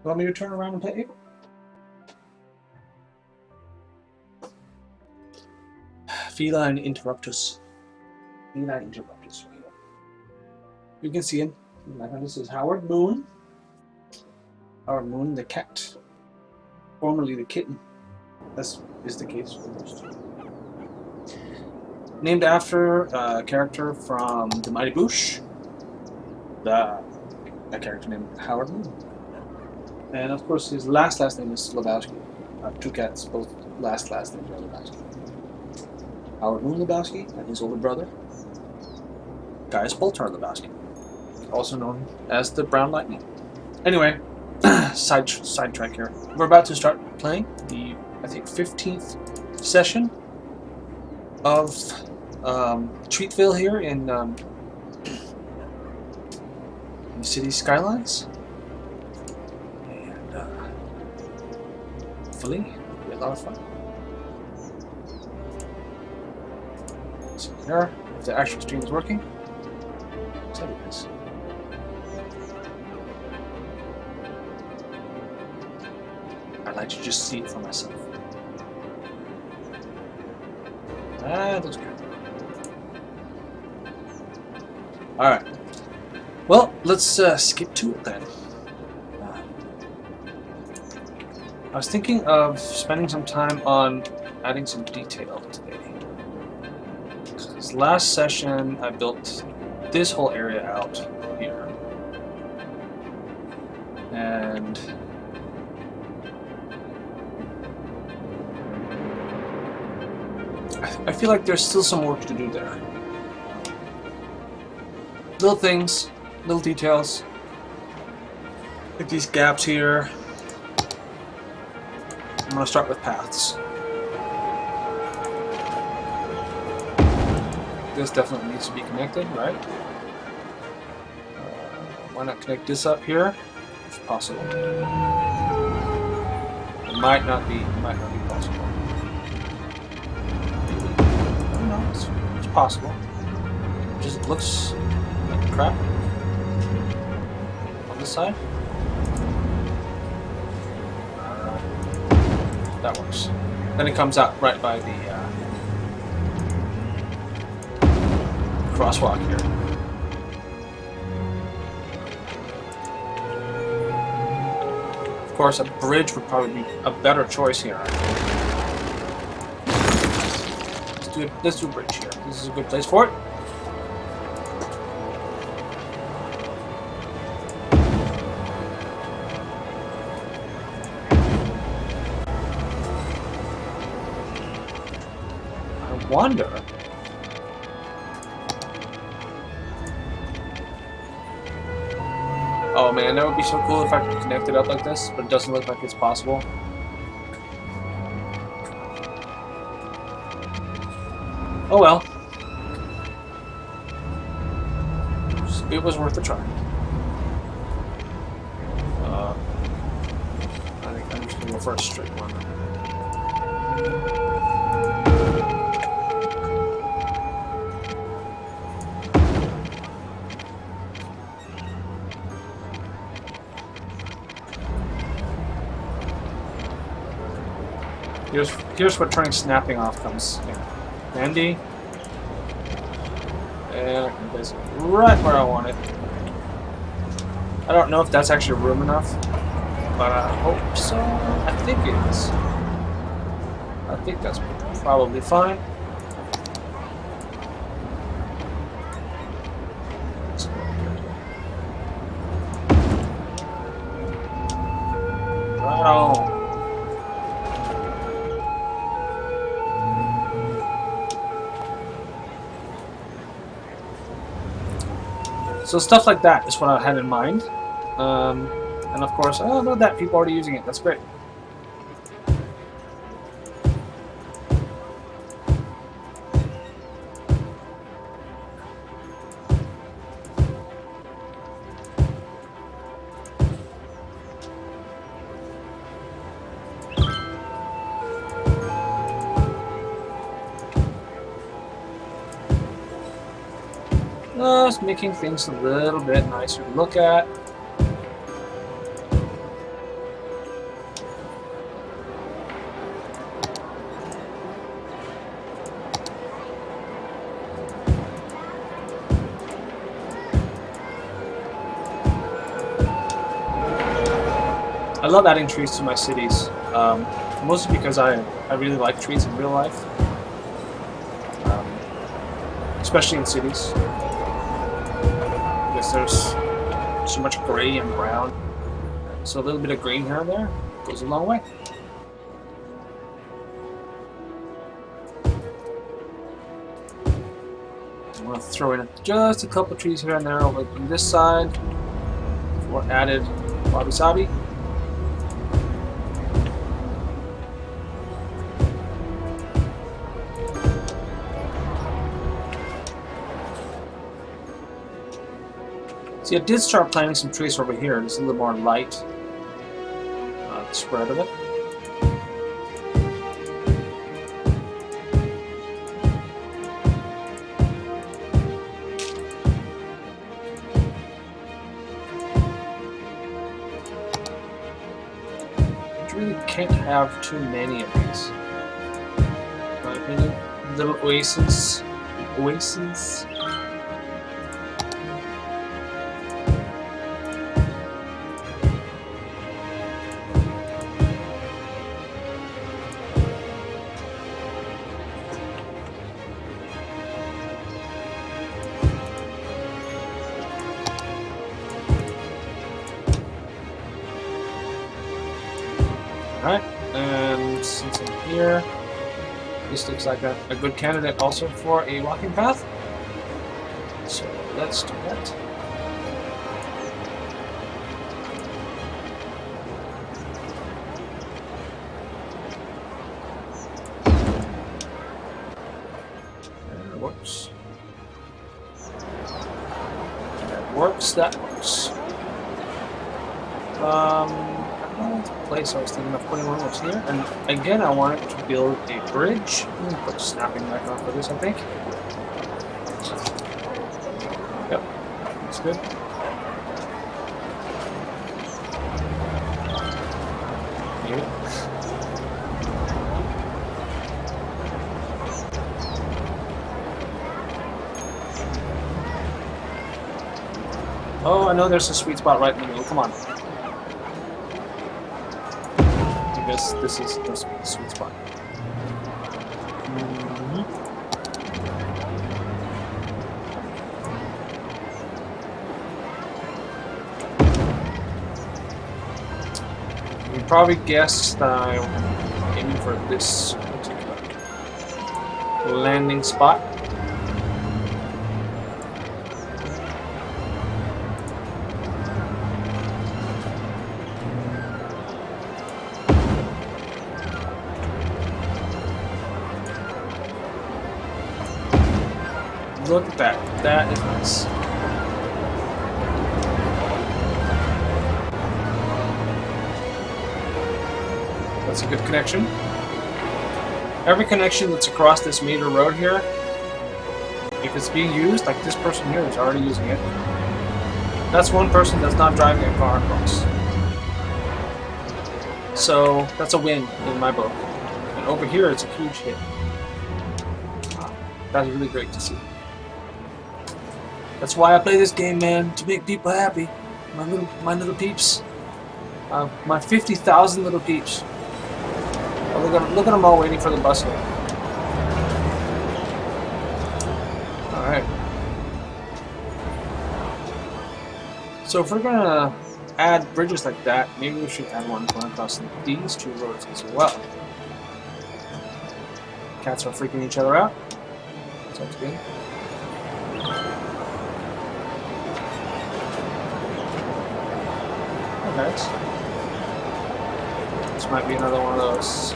Want me to turn around and pet you? Feline interruptus. Feline interruptus. Right here. You can see him. This is Howard Moon. Howard Moon, the cat. Formerly the kitten. This is the case for most. Named after a character from The Mighty Boosh. A character named Howard Moon. And of course his last name is Lebowski. Two cats, both last names are Lebowski. Howard Moon Lebowski and his older brother, Gaius Boltar Lebowski, also known as the Brown Lightning. Anyway, sidetrack here. We're about to start playing the, I think, 15th session of Treatville here in the city Skylines. And hopefully it'll be a lot of fun. So here, if the actual stream is working, so it is. I'd like to just see it for myself. That looks good. Alright. Well, let's skip to it then. I was thinking of spending some time on adding some detail today. Because last session I built this whole area out here. And I feel like there's still some work to do there. Little things, little details, like these gaps here. I'm going to start with paths. This definitely needs to be connected, right? Why not connect this up here, if possible? It might not be possible. I don't know. It's possible. It just looks like crap on this side. That works. Then it comes out right by the crosswalk here. Of course, a bridge would probably be a better choice here. Let's do a bridge here. This is a good place for it. I wonder. Oh man, that would be so cool if I could connect it up like this, but it doesn't look like it's possible. Oh well. It was worth a try. I think I'm just gonna go for a straight one. Here's where turning snapping off comes in handy. And I can place it right where I want it. I don't know if that's actually room enough, but I hope so. I think it is. I think that's probably fine. Right on. So stuff like that is what I had in mind. And of course, oh, look at that, people are already using it. That's great. Just making things a little bit nicer to look at. I love adding trees to my cities, mostly because I really like trees in real life, um, especially in cities, because there's so much gray and brown, so a little bit of green here and there goes a long way. I'm going to throw in just a couple trees here and there over on this side for added wabi-sabi. See, I did start planting some trees over here. There's a little more light the spread of it. You really can't have too many of these, in my opinion. Little oases. Oases. Alright, and since I'm here, this looks like a good candidate also for a walking path. So let's do that. And it works. That works, that works. Place I was thinking of putting one was here, and again I wanted to build a bridge. I'm going to put a snapping back on for this, I think. Yep, that's good. Yeah. Oh, I know there's a sweet spot right in the middle. Come on. This is the sweet spot. You probably guessed that I'm aiming for this particular landing spot. Look at that. That is nice. That's a good connection. Every connection that's across this major road here, if it's being used, like this person here is already using it, that's one person that's not driving a car across. So that's a win in my book. And over here, it's a huge hit. Wow. That's really great to see. That's why I play this game, man, to make people happy. My little peeps. My 50,000 little peeps. Oh, look at them all waiting for the bus here. Alright. So if we're gonna add bridges like that, maybe we should add one going across these two roads as well. Cats are freaking each other out. Sounds good. Nice. This might be another one of those.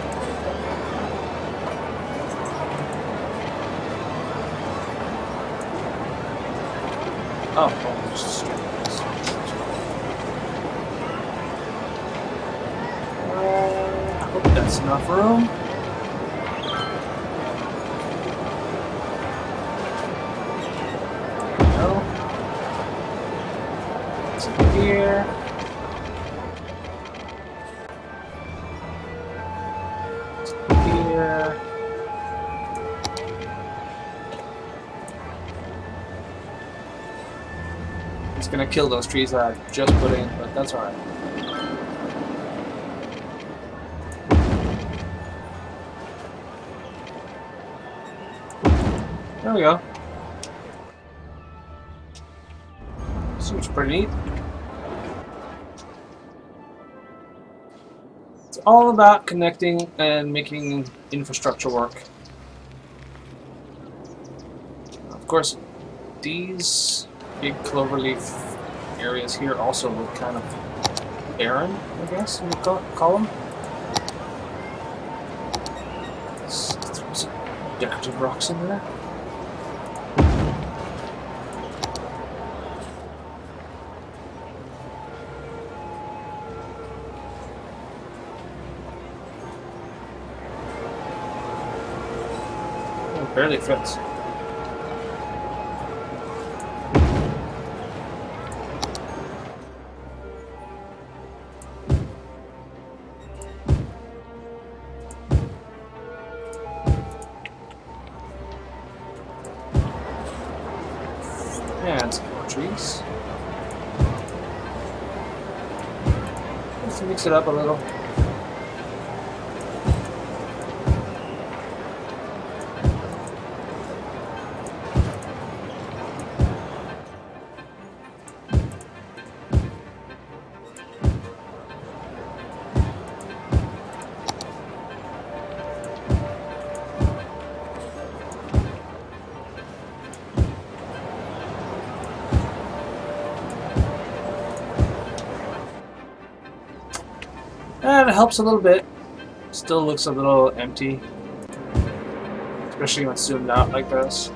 Oh, just straight across. I hope that's enough room. There we go. It's here. It's gonna kill those trees that I just put in, but that's alright. There we go. Seems pretty neat. It's all about connecting and making infrastructure work. Of course, these big cloverleaf areas here also look kind of barren, I guess you would call them. Let's throw some decorative rocks in there. It barely fits. And some more trees. Just to mix it up a little. And it helps a little bit. Still looks a little empty, especially when zoomed out like this.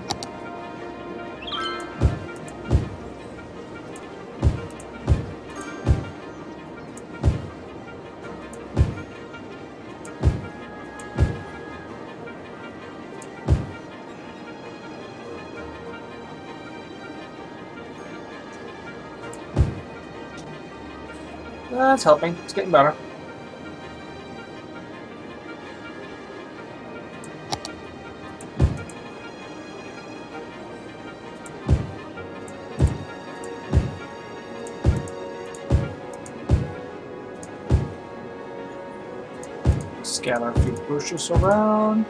That's helping. It's getting better. Scatter a few bushes around.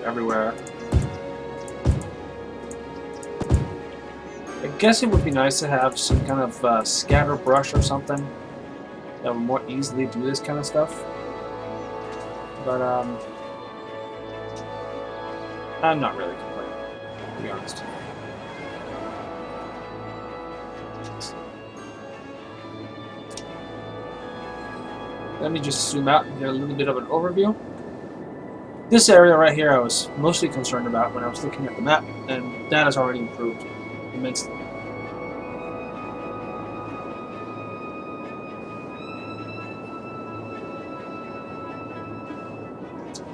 Everywhere. I guess it would be nice to have some kind of scatter brush or something that would more easily do this kind of stuff. But I'm not really complaining, to be honest. Let me just zoom out and get a little bit of an overview. This area right here I was mostly concerned about when I was looking at the map, and that has already improved immensely.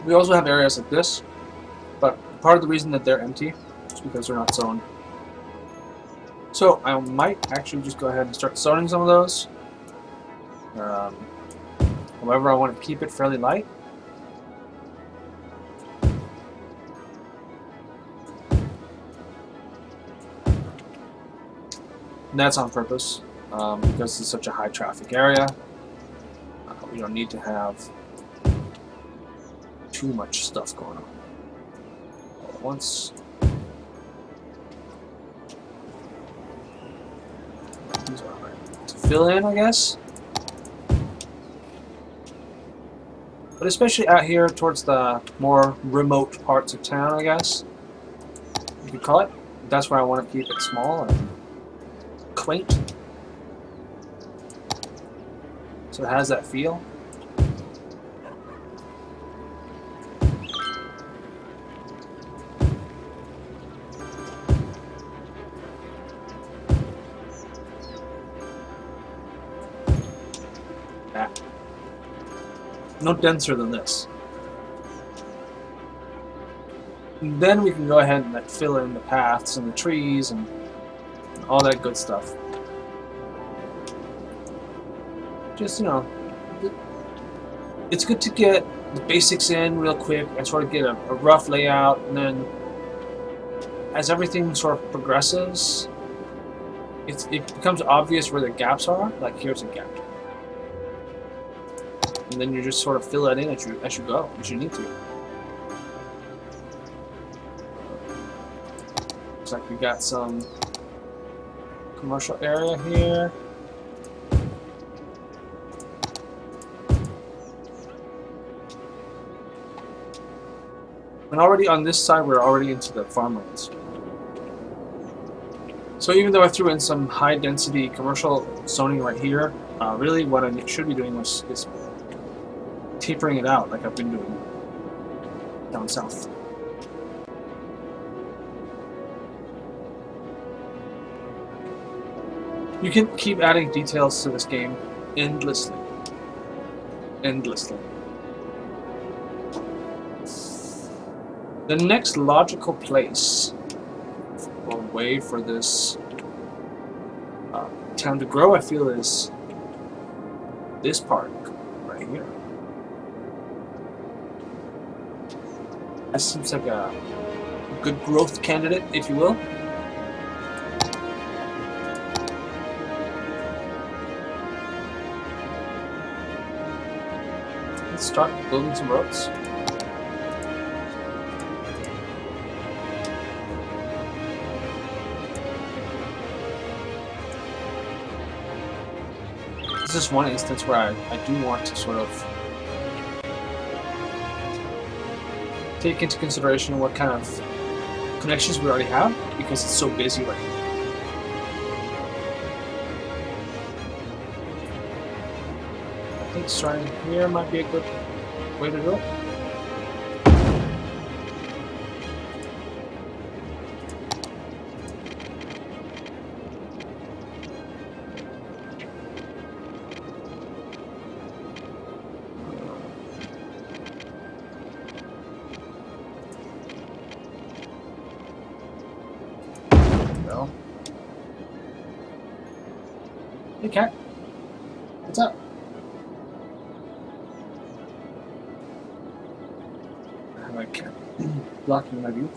We also have areas like this, but part of the reason that they're empty is because they're not zoned. So I might actually just go ahead and start zoning some of those. However, I want to keep it fairly light. And that's on purpose, because it's such a high traffic area. We don't need to have too much stuff going on all at once. These are right to fill in, I guess. But especially out here towards the more remote parts of town, I guess you could call it. That's where I want to keep it small and quaint, so it has that feel. No denser than this. And then we can go ahead and fill in the paths and the trees and all that good stuff. Just, you know, it's good to get the basics in real quick and sort of get a rough layout, and then as everything sort of progresses, it becomes obvious where the gaps are. Like here's a gap, and then you just sort of fill that in as you go, as you need to. Looks like we got some commercial area here. And already on this side, we're already into the farmlands. So even though I threw in some high-density commercial zoning right here, really what I should be doing is tapering it out like I've been doing down south. You can keep adding details to this game endlessly. Endlessly. The next logical place or way for this town to grow, I feel, is this park right here. This seems like a good growth candidate, if you will. Let's start building some roads. This is one instance where I do want to sort of take into consideration what kind of connections we already have, because it's so busy right now. I think starting here might be a good way to do it. Hey cat, what's up? I have a cat blocking my view.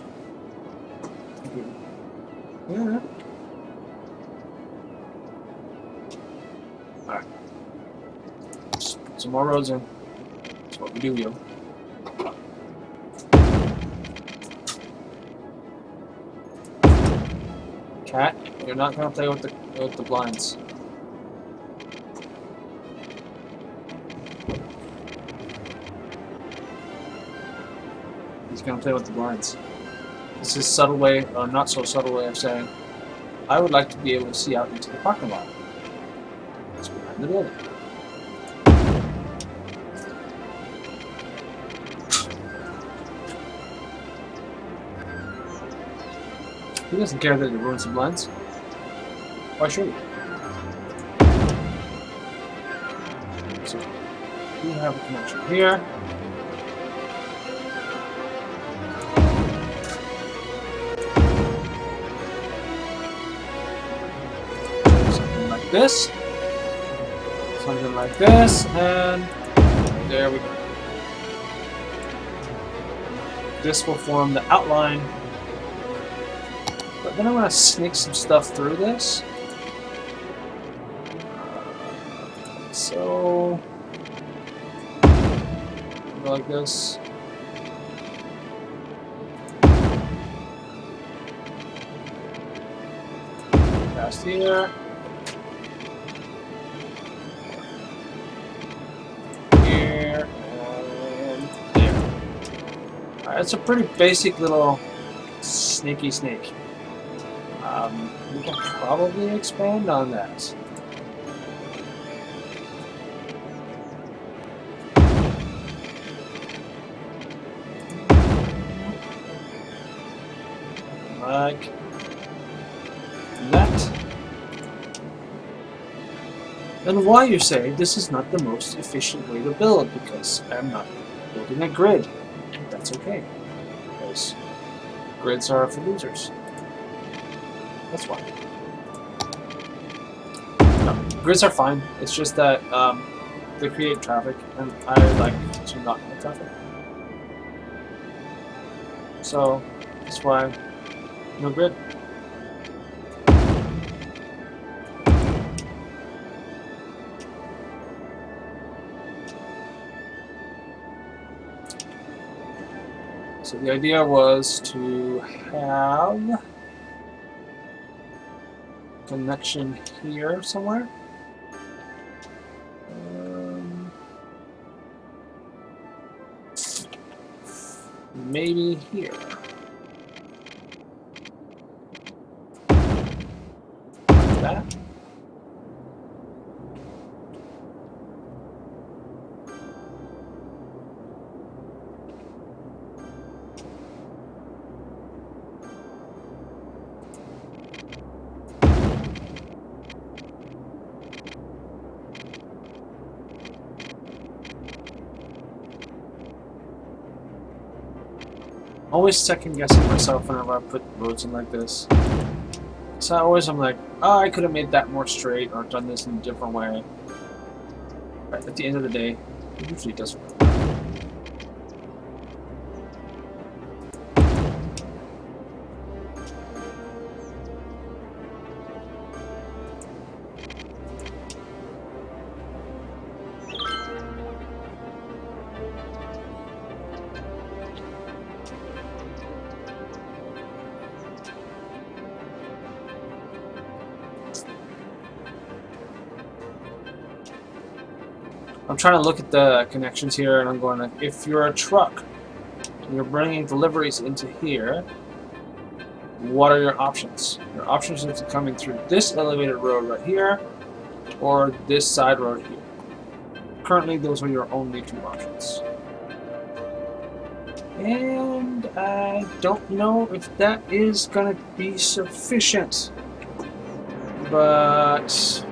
Yeah. Alright. Just put some more roads in. That's what we do, yo. Cat, you're not gonna play with the blinds. He's gonna play with the blinds. This is a subtle way, or not so subtle way of saying, I would like to be able to see out into the parking lot. It's behind the building. He doesn't care that it ruins the blinds. Why should he? So, we have a connection here. Something like this. Something like this, and there we go. This will form the outline. But then I want to sneak some stuff through this. So, go like this. Past here. Here and there. Alright, it's a pretty basic little sneaky snake. We can probably expand on that. Like that. And why, you say, this is not the most efficient way to build, because I'm not building a grid. That's okay, because grids are for losers. That's why. No, grids are fine. It's just that they create traffic, and I like to not have traffic. So that's why no grid. So the idea was to have connection here somewhere. Maybe here. Like that. Always second guessing myself whenever I put roads in like this. So I'm like, oh, I could have made that more straight or done this in a different way. But at the end of the day, it usually does work. I'm trying to look at the connections here, and I'm going like, if you're a truck and you're bringing deliveries into here, what are your options? Your options are coming through this elevated road right here, or this side road here. Currently, those are your only two options. And I don't know if that is going to be sufficient, but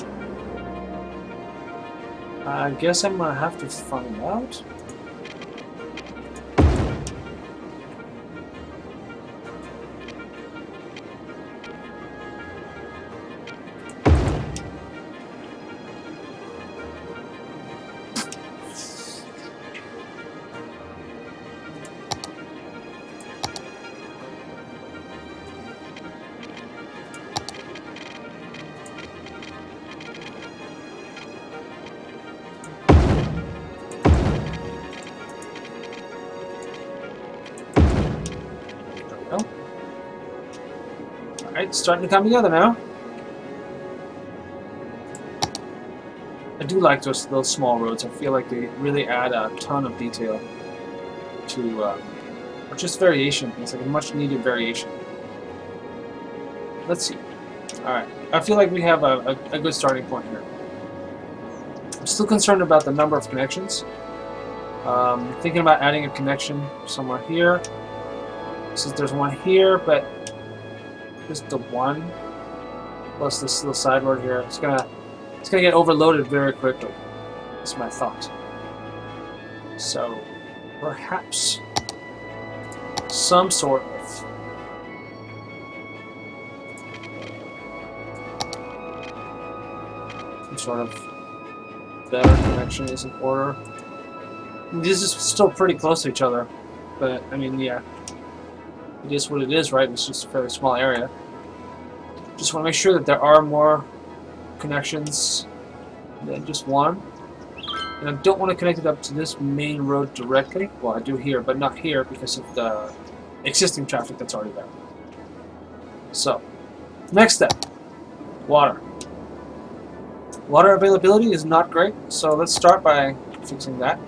I guess I'm gonna have to find out. Alright, it's starting to come together now. I do like those small roads. I feel like they really add a ton of detail to, or just variation. It's like a much needed variation. Let's see. Alright, I feel like we have a good starting point here. I'm still concerned about the number of connections. Thinking about adding a connection somewhere here. Since there's one here, but just the one plus this little side road here, it's gonna get overloaded very quickly. That's my thought. So perhaps some sort of better connection is in order. This is still pretty close to each other, but I mean, yeah. It is what it is, right? It's just a fairly small area. Just want to make sure that there are more connections than just one. And I don't want to connect it up to this main road directly. Well, I do here, but not here because of the existing traffic that's already there. So, next step. Water. Water availability is not great, so let's start by fixing that.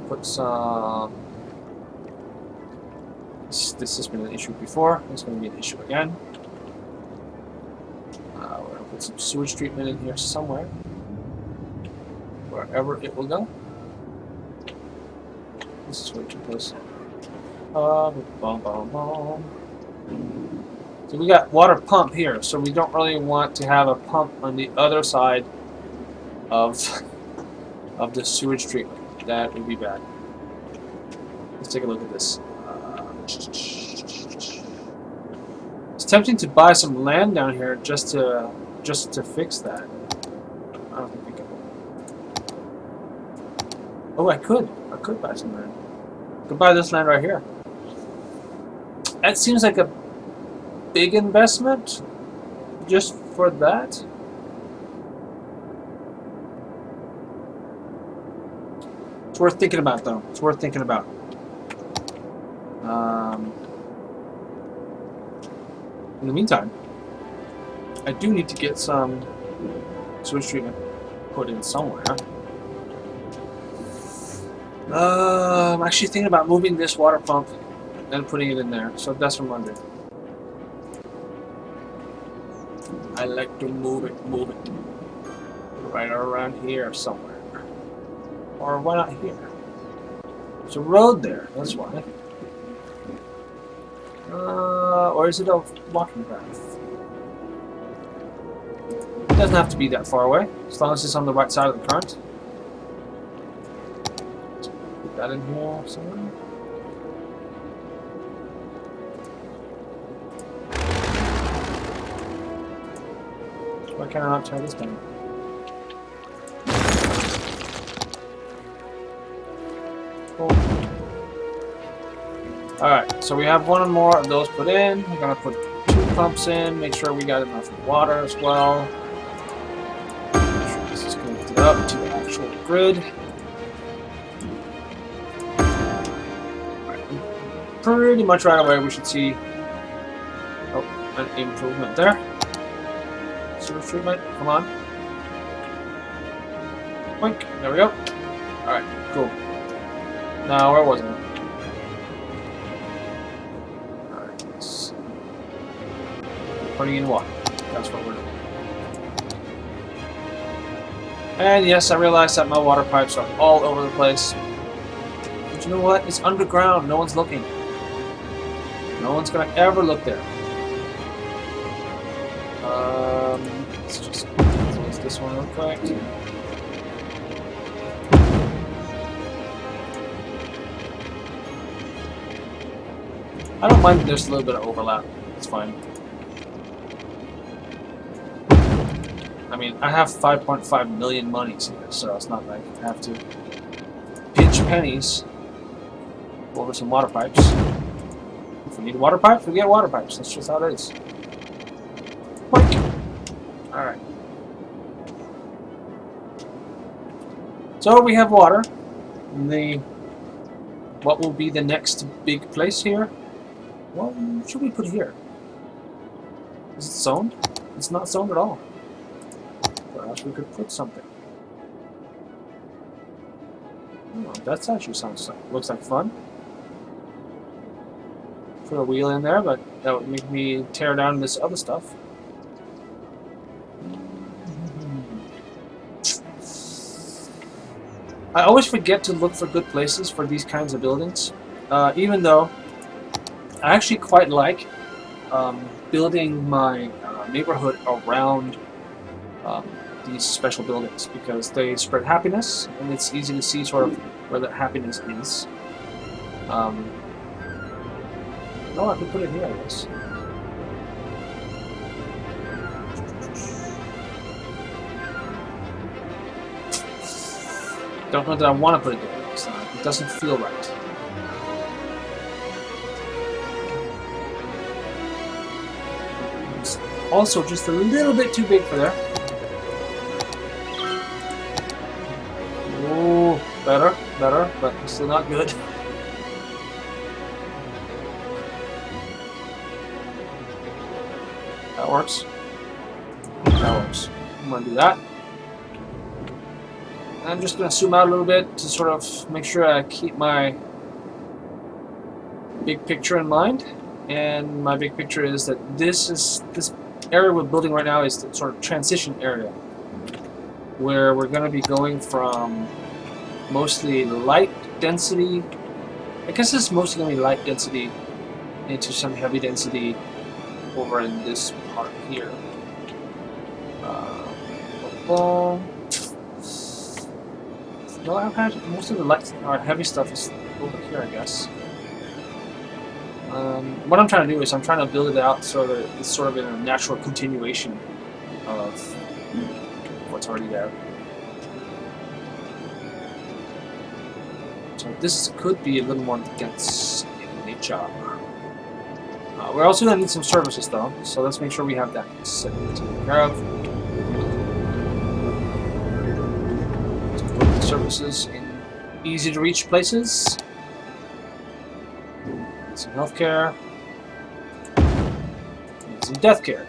Put some... This has been an issue before. It's going to be an issue again. We're going to put some sewage treatment in here somewhere. Wherever it will go. This is way too close. So we got water pump here, so we don't really want to have a pump on the other side of the sewage treatment. That would be bad. Let's take a look at this. It's tempting to buy some land down here just to fix that. I don't think we can. Oh, I could buy some land. I could buy this land right here. That seems like a big investment just for that. It's worth thinking about, though. It's worth thinking about. In the meantime, I do need to get some sewage treatment put in somewhere. I'm actually thinking about moving this water pump and putting it in there. So that's what I'm wondering. I like to move it right around here somewhere. Or why not here? There's a road there, that's why. Or is it a walking path? It doesn't have to be that far away, as long as it's on the right side of the current. Put that in here somewhere. Why can't I not tear this down? Cool. Alright, so we have one more of those put in. We're gonna put 2 pumps in, make sure we got enough water as well. Make sure this is connected up to the actual grid. Right. Pretty much right away we should see an improvement there. Sewage treatment, come on. Boink, there we go. Alright, cool. Now, where was I? Alright, let's... putting in water. That's what we're doing. And yes, I realize that my water pipes are all over the place. But you know what? It's underground. No one's looking. No one's gonna ever look there. Let's just close this one real quick. I don't mind if there's a little bit of overlap. It's fine. I mean, I have 5.5 million monies here, so it's not like I have to pinch pennies over some water pipes. If we need water pipes, we get water pipes. That's just how it is. Alright. So we have water. What will be the next big place here? What should we put here? Is it zoned? It's not zoned at all. Perhaps we could put something. Oh, that actually looks like fun. Put a wheel in there, but that would make me tear down this other stuff. I always forget to look for good places for these kinds of buildings, even though I actually quite like building my neighborhood around these special buildings because they spread happiness and it's easy to see sort of where that happiness is. No, I can put it here, I guess. Don't know that I want to put it there next time. It doesn't feel right. It's also just a little bit too big for there. Oh, better, but still not good. That works. That works. I'm gonna do that. I'm just going to zoom out a little bit to sort of make sure I keep my big picture in mind. And my big picture is that this area we're building right now is the sort of transition area where we're going to be going from mostly light density. I guess it's mostly going to be light density into some heavy density over in this part here. No, I've had most of the light or heavy stuff is over here, I guess. What I'm trying to do is I'm trying to build it out so that it's sort of in a natural continuation of what's already there. So this could be a little more dense in nature. We're also going to need some services though, so let's make sure we have that taken care of. Services in easy to reach places. some healthcare. And some death care.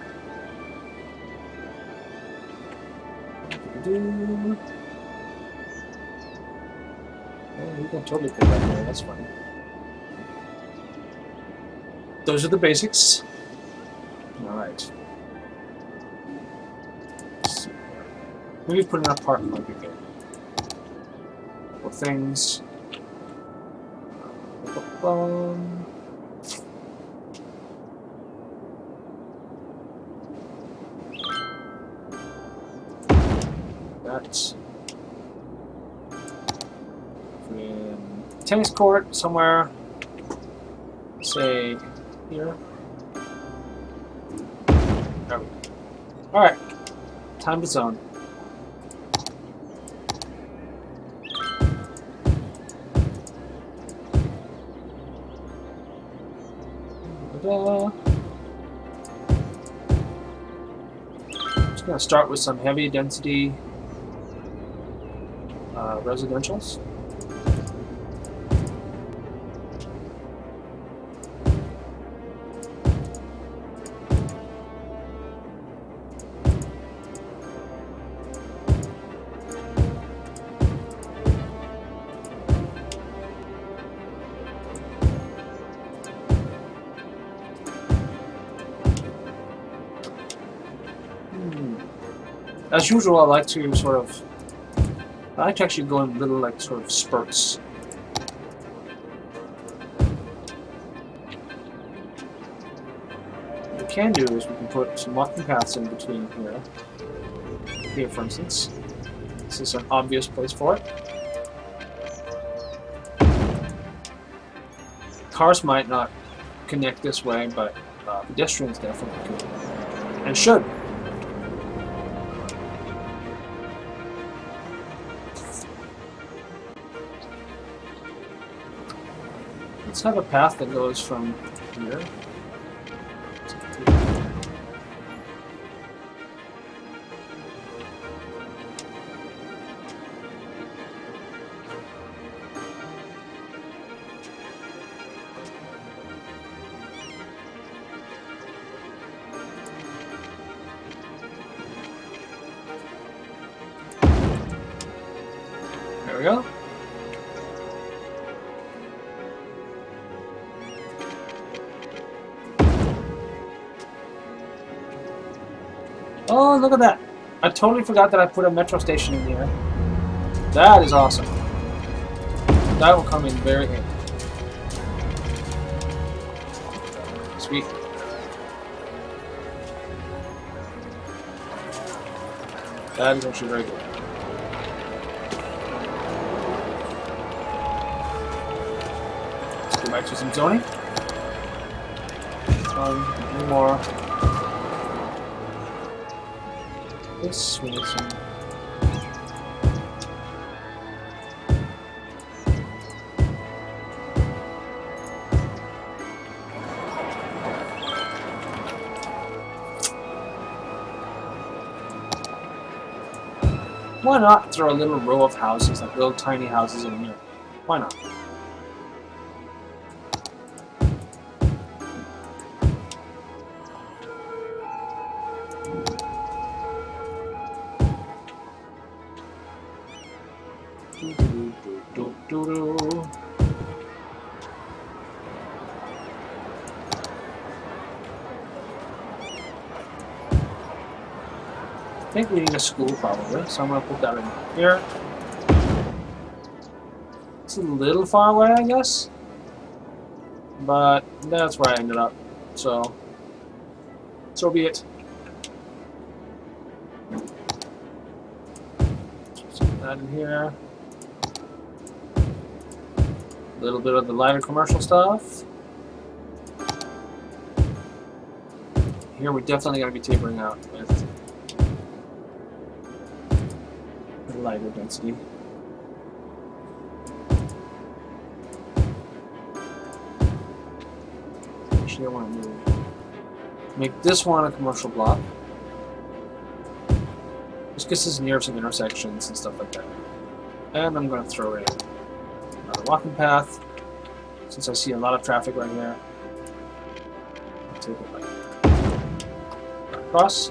Oh, you can totally put that there, that's fine. Those are the basics. Alright. Maybe putting up part might be good. Couple things. That's tennis court somewhere. Say here. There we go. Alright. Time to zone. Just gonna start with some heavy density residentials. As usual, I like to actually go in little, like, sort of spurts. What we can do is we can put some walking paths in between here. Here, for instance. This is an obvious place for it. Cars might not connect this way, but pedestrians definitely could. And should. Let's have a path that goes from here. There we go. Oh, look at that. I totally forgot that I put a metro station in here. That is awesome. That will come in very handy. Sweet. That is actually very good. Let's go back to some zoning. Any more. This we need some. Why not throw a little row of houses, like little tiny houses in here? Why not? I think we need a school probably, so I'm going to put that in here. It's a little far away, I guess, but that's where I ended up, so be it. Put that in here. A little bit of the lighter commercial stuff. Here we're definitely going to be tapering out with lighter density. Actually, I want to make this one a commercial block. Just because it's near some intersections and stuff like that. And I'm going to throw in another walking path. since I see a lot of traffic right here. Take it like across.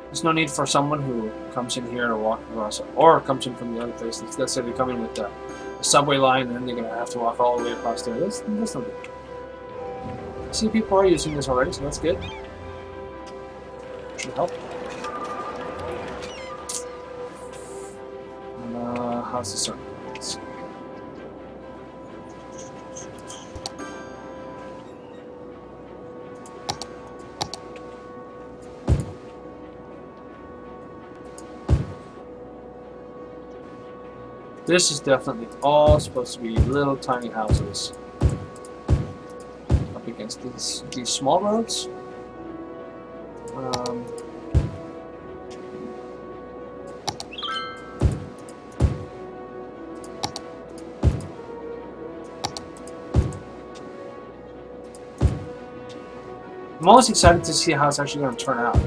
There's no need for someone who comes in here to walk across, or comes in from the other place. Let's say they come in with the subway line, and then they're gonna have to walk all the way across there. That's no good. See, people are using this already, so that's good. Should help. How's the sun? Let's see. This is definitely all supposed to be little tiny houses up against these small roads. I'm always excited to see how it's actually going to turn out,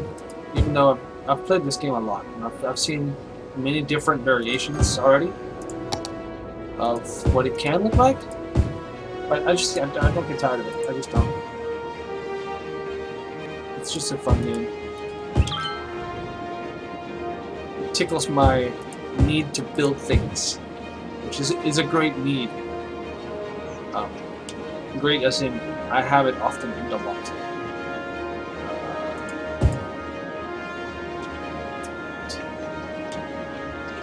even though I've played this game a lot. And I've seen many different variations already of what it can look like, but I don't get tired of it. I just don't. It's just a fun game. It tickles my need to build things, which is a great need. Great as in I have it often and a lot.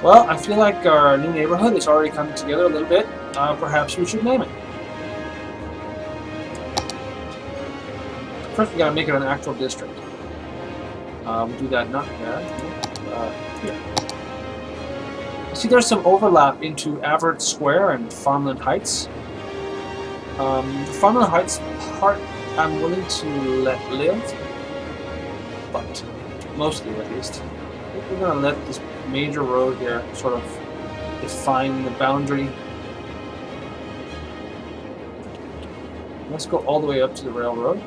Well, I feel like our new neighborhood is already coming together a little bit. Perhaps we should name it. First, we gotta make it an actual district. We'll do that not there. Here. See, there's some overlap into Everett Square and Farmland Heights. The Farmland Heights part I'm willing to let live, but mostly at least. I think we're gonna let this major road here sort of define the boundary. Let's go all the way up to the railroad.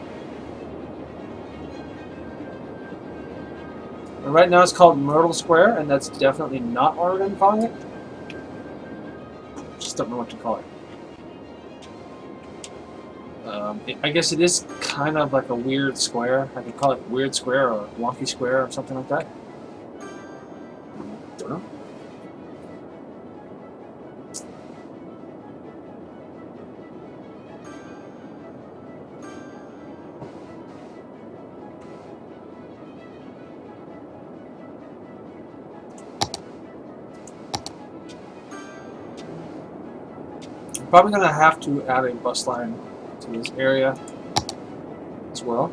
And right now it's called Myrtle Square, and that's definitely not what we're going to be calling it. Just don't know what to call it. I guess it is kind of like a weird square. I could call it Weird Square or Wonky Square or something like that. Don't know. I'm probably going to have to add a bus line to this area as well.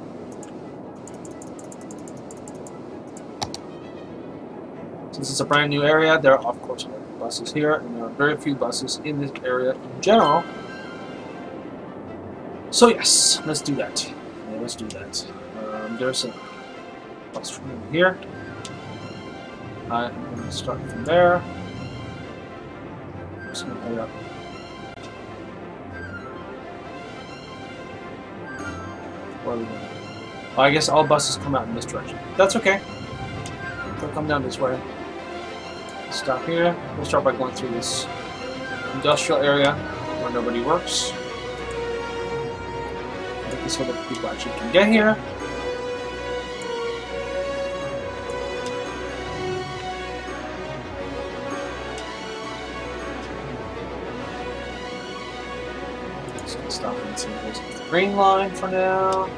Since it's a brand new area, there are of course buses here, and there are very few buses in this area in general. So yes, let's do that. Yeah, let's do that. There's a bus from here. I'm going to start from there. Just going to head up. Well, I guess all buses come out in this direction. That's okay. They'll come down this way. Stop here. We'll start by going through this industrial area where nobody works. Make this so that people actually can get here. Just gonna stop and see if there's the green line for now.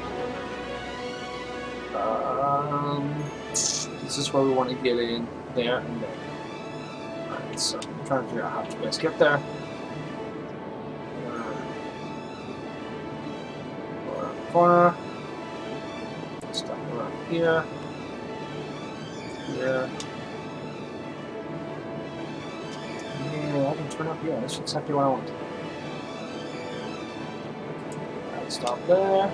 This is where we want to get in, there and there. Alright, so I'm trying to figure out how to best get there. Go around the corner. Stop around here. Here. Yeah, I can turn up here. That's exactly what I want. Alright, stop there.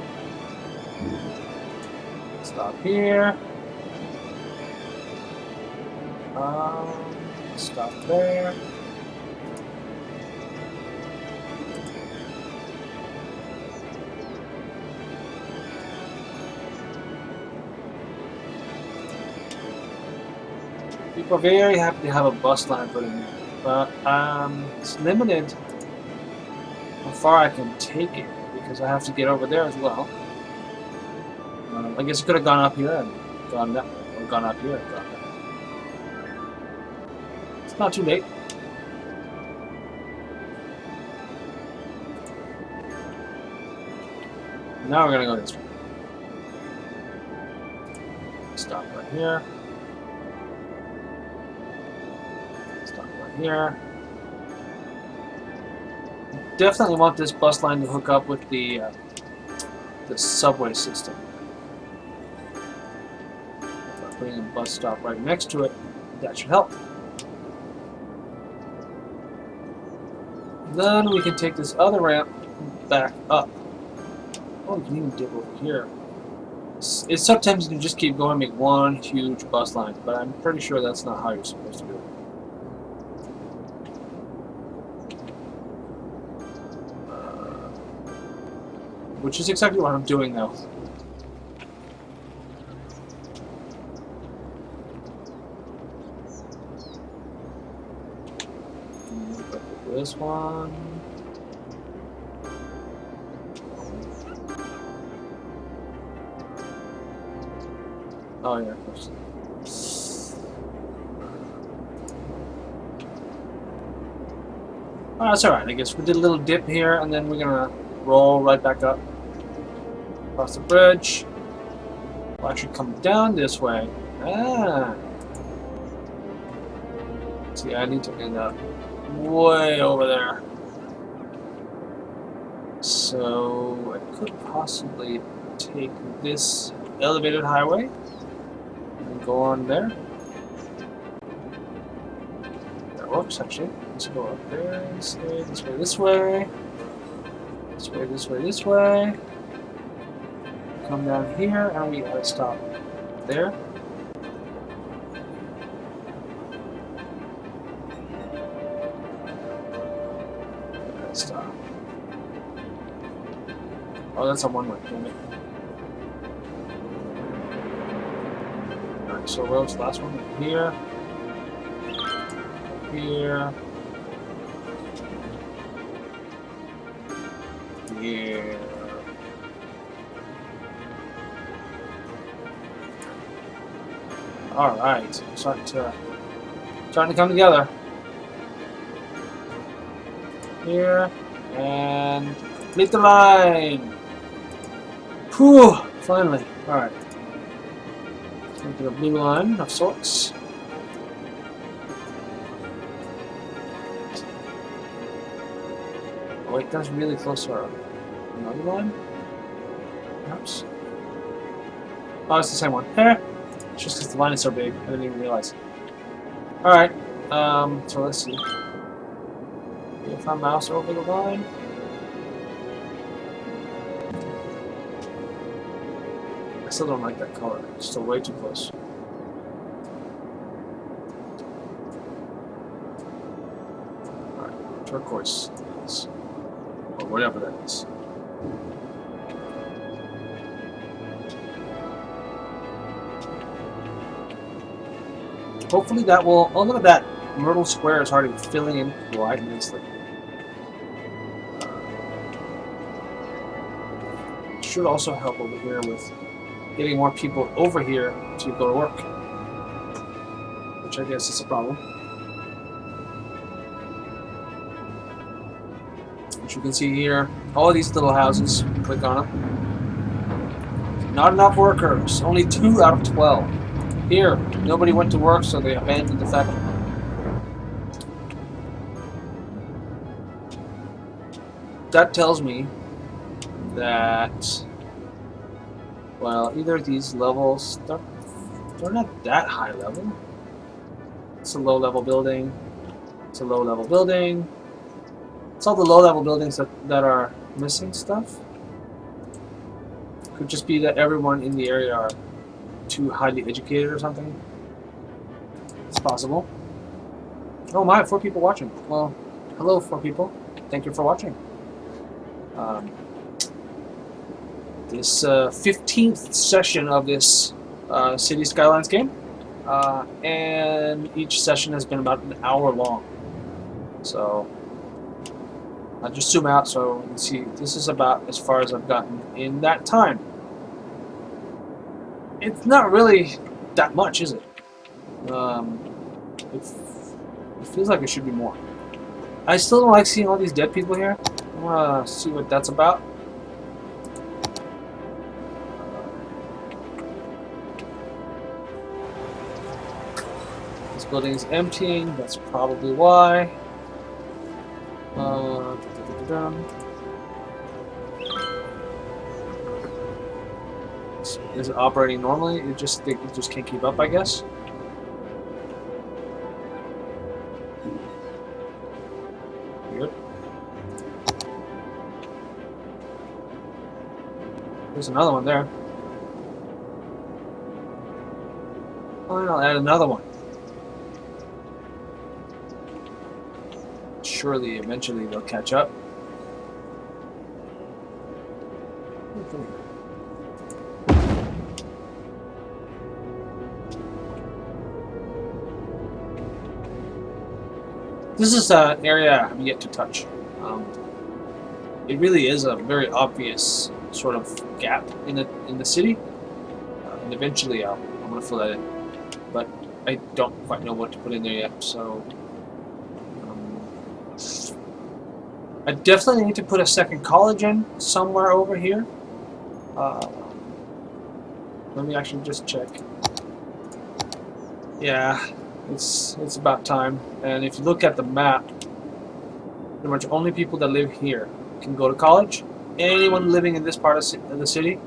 Stop here. Stop there. People are very happy to have a bus line for them, but it's limited how far I can take it, because I have to get over there as well. I guess I could have gone up here and gone that way, or gone up here and gone that way. It's not too late. Now we're gonna go this way. Stop right here. Stop right here. Definitely want this bus line to hook up with the subway system. By putting a bus stop right next to it, that should help. Then we can take this other ramp back up. Oh, you can even dip over here. It's sometimes you can just keep going and make one huge bus line, but I'm pretty sure that's not how you're supposed to do it. Which is exactly what I'm doing now. This one. Oh yeah, of course. Oh, that's alright. I guess we did a little dip here, and then we're gonna roll right back up across the bridge. We'll actually come down this way. Ah. See, I need to end up way over there. So I could possibly take this elevated highway and go on there. That works actually. Let's go up there, this way, this way, this way. This way, this way, this way. Come down here and we gotta stop there. Stop. Oh, that's a one-way, damn it. Alright, so where's the last one? Here. Here. Here. Alright, starting to come together. Here, and complete the line! Whew, finally. Alright. Let's make it a blue line of sorts. Oh wait, that's really close to our another line? Perhaps? Oh, it's the same one. Here! It's just because the line is so big, I didn't even realize. Alright, so let's see. If I mouse over the line. I still don't like that color. It's still way too close. Alright, turquoise. Or whatever that is. Hopefully that will... Oh, look at that! Myrtle Square is already filling in quite nicely. Should also help over here with getting more people over here to go to work, which I guess is a problem. Which you can see here, all these little houses, click on them. Not enough workers, only 2 out of 12. Here, nobody went to work, so they abandoned the factory. That tells me that, well, either of these levels, they're not that high level. It's a low level building. It's a low level building. It's all the low level buildings that are missing stuff. Could just be that everyone in the area are too highly educated or something. It's possible. Oh my, 4 people watching. Well, hello 4 people. Thank you for watching. This 15th session of this City Skylines game, and each session has been about an hour long. So I'll just zoom out so you can see this is about as far as I've gotten in that time. It's not really that much, is it? It feels like it should be more. I still don't like seeing all these dead people here. I want to see what that's about. This building is emptying. That's probably why. Is it operating normally? It just can't keep up, I guess. Weird. There's another one there. Fine, I'll add another one. Surely, eventually, they'll catch up. This is an area I'm yet to touch. It really is a very obvious sort of gap in the city, and eventually I'm going to fill that in. But I don't quite know what to put in there yet, so I definitely need to put a second college in somewhere over here. Let me actually just check. Yeah, it's about time. And if you look at the map, pretty much only people that live here can go to college. Anyone living in this part of the city,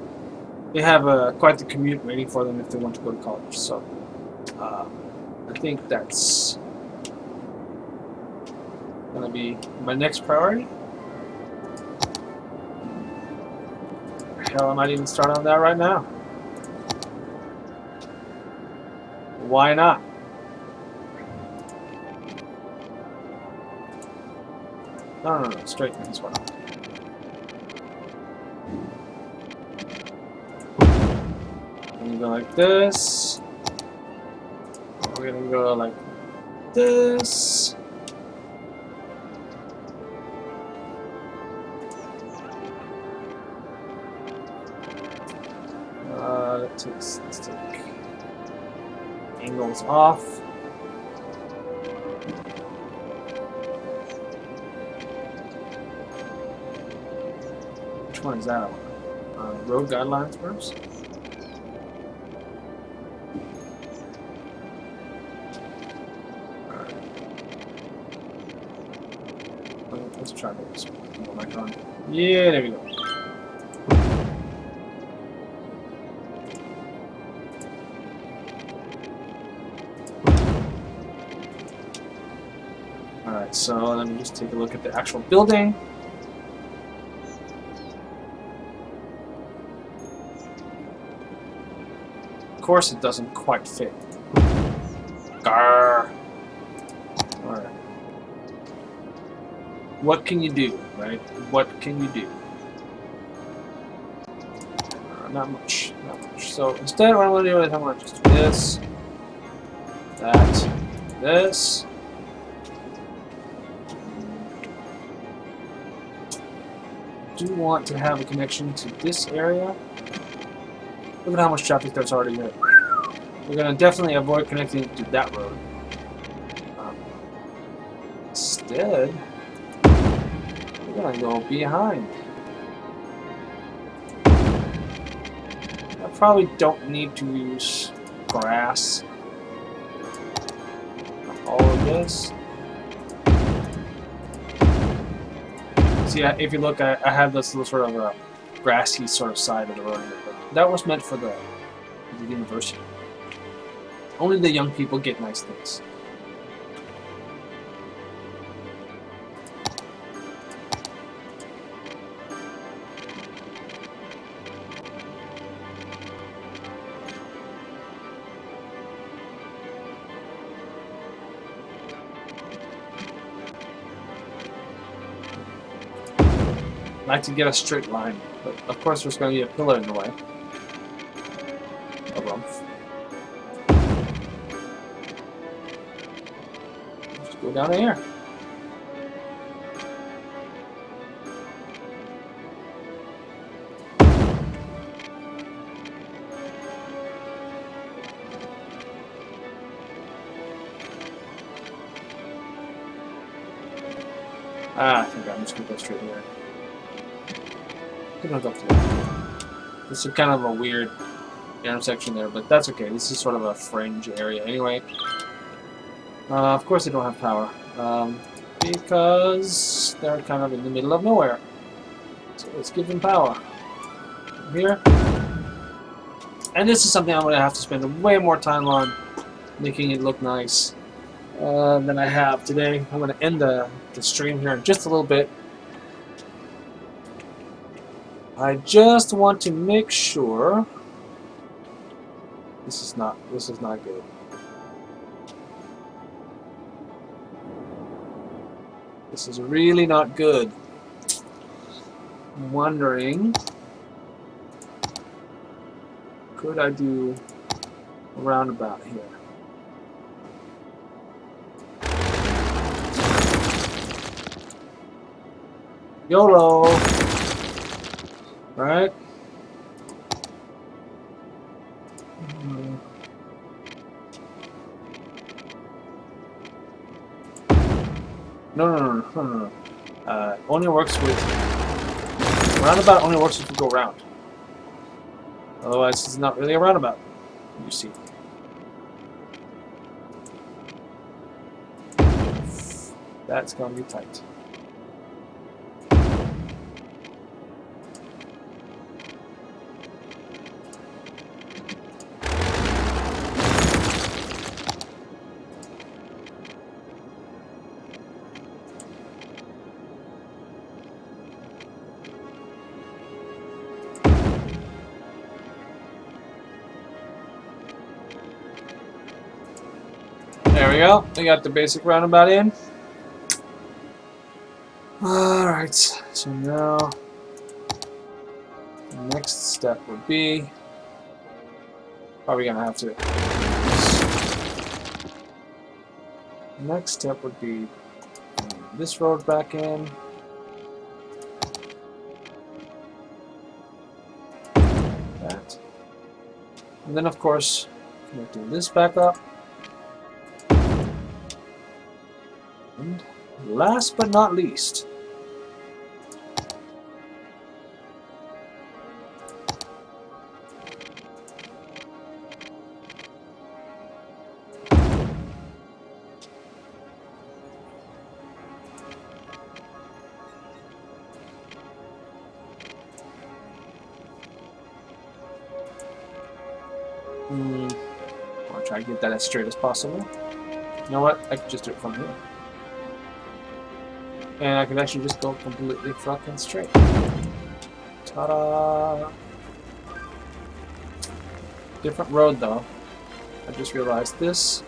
they have quite the commute waiting for them if they want to go to college. So I think that's going to be my next priority. Hell, I might even start on that right now. Why not? No, straight this one. I'm gonna go like this. We're gonna go like this. Let's take angles off. Which one is that one? Road guidelines first. Alright. Let's try this one. Yeah, there we go. Alright, so let me just take a look at the actual building. Of course, it doesn't quite fit. Grr. Alright. What can you do, right? What can you do? Not much. Not much. So instead, what I'm going to do is I'm going to just do this, that, this. I do want to have a connection to this area. Look at how much traffic there's already here. We're going to definitely avoid connecting to that road. Instead, we're going to go behind. I probably don't need to use grass. All of this. See, if you look, I have this little sort of grassy sort of side of the road here. But that was meant for the university. Only the young people get nice things. I like to get a straight line, but of course there's going to be a pillar in the way. A rump. Just go down here. Ah, I think I'm just gonna go straight here. Gonna go to that. This is kind of a weird intersection there, but that's okay. This is sort of a fringe area anyway. Of course they don't have power. Because they're kind of in the middle of nowhere. So let's give them power. Here. And this is something I'm going to have to spend way more time on, making it look nice, than I have today. I'm going to end the stream here in just a little bit. I just want to make sure this is not good. This is really not good. I'm wondering, could I do a roundabout here? YOLO! Right? No. Only works with... Roundabout only works if you go round. Otherwise, it's not really a roundabout, you see. That's going to be tight. There we go. We got the basic roundabout in. Alright, so now the next step would be, probably gonna have to, next step would be this road back in. That. And then of course, connecting this back up. And last but not least, I'll try to get that as straight as possible. You know what? I could just do it from here. And I can actually just go completely fucking straight. Ta-da! Different road though. I just realized this.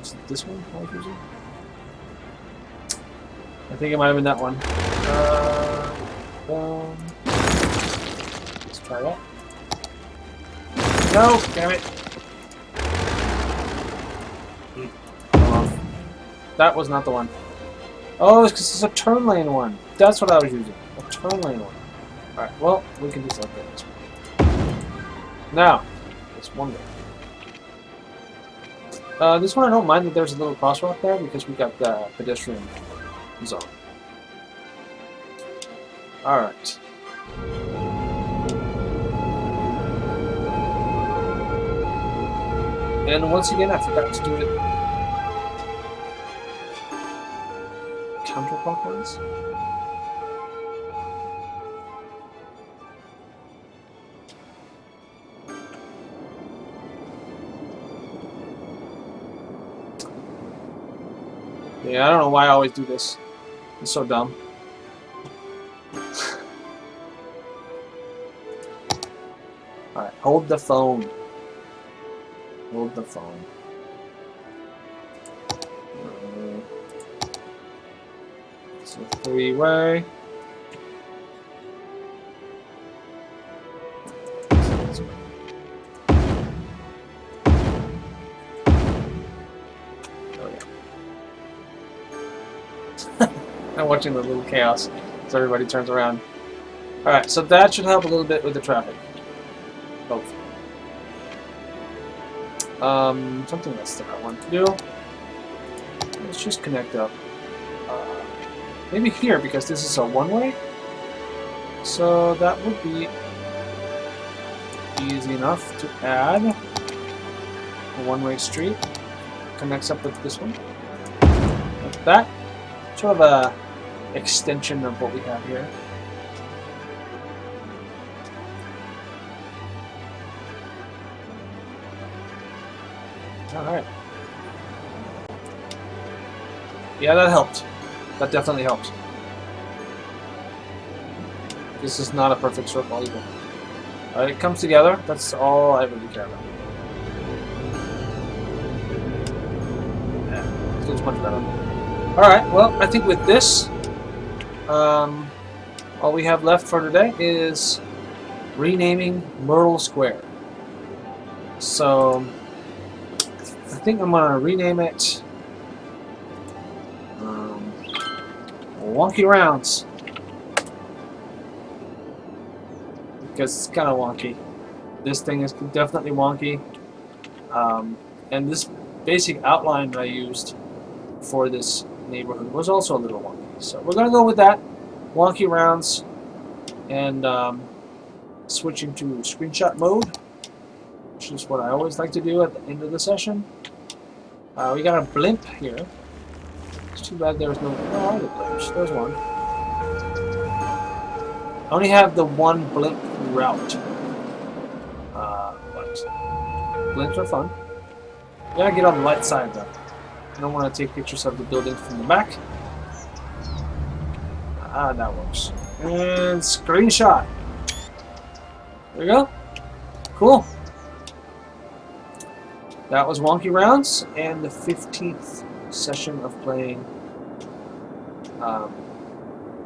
Is it this one I was using? I think it might have been that one. Let's try that. No! Damn it! That was not the one. Oh, it's because it's a turn lane one. That's what I was using. A turn lane one. Alright, well, we can do something this one. Now, let's wonder. This one I don't mind that there's a little crosswalk there because we got the pedestrian zone. Alright. And once again, I forgot to do it counterclockwise. Yeah, I don't know why I always do this. It's so dumb. Alright, hold the phone. Hold the phone. It's a three-way. I'm watching the little chaos as everybody turns around. Alright, so that should help a little bit with the traffic. Hopefully. Something else that I want to do. Let's just connect up. Maybe here, because this is a one-way. So that would be easy enough to add a one-way street. Connects up with this one. Like that. Sort of a extension of what we have here. Alright. Yeah, that helped. That definitely helped. This is not a perfect circle either. Alright, it comes together. That's all I really care about. Yeah, it looks much better. Alright, well, I think with this, all we have left for today is renaming Myrtle Square. So, I think I'm going to rename it Wonky Rounds. Because it's kind of wonky. This thing is definitely wonky. And this basic outline that I used for this neighborhood was also a little wonky. So we're going to go with that. Wonky Rounds. And switching to screenshot mode, which is what I always like to do at the end of the session. We got a blimp here. It's too bad there's no other blimps. There's one. I only have the one blimp route. But blimps are fun. You gotta get on the light side though. I don't want to take pictures of the buildings from the back. That works. And screenshot. There we go. Cool. That was Wonky Rounds and the 15th session of playing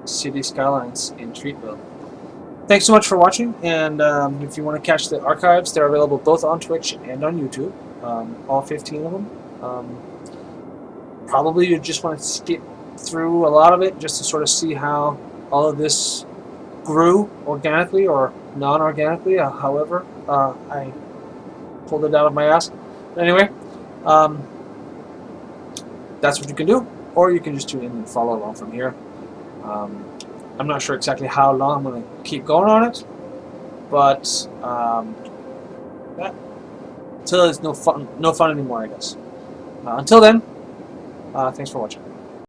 City Skylines in Treatville. Thanks so much for watching, and if you want to catch the archives, they're available both on Twitch and on YouTube, all 15 of them. Probably you just want to skip through a lot of it just to sort of see how all of this grew organically or non-organically, however I pulled it out of my ass. But anyway, that's what you can do, or you can just tune in and follow along from here. I'm not sure exactly how long I'm going to keep going on it, but until it's no fun anymore, I guess. Until then, thanks for watching.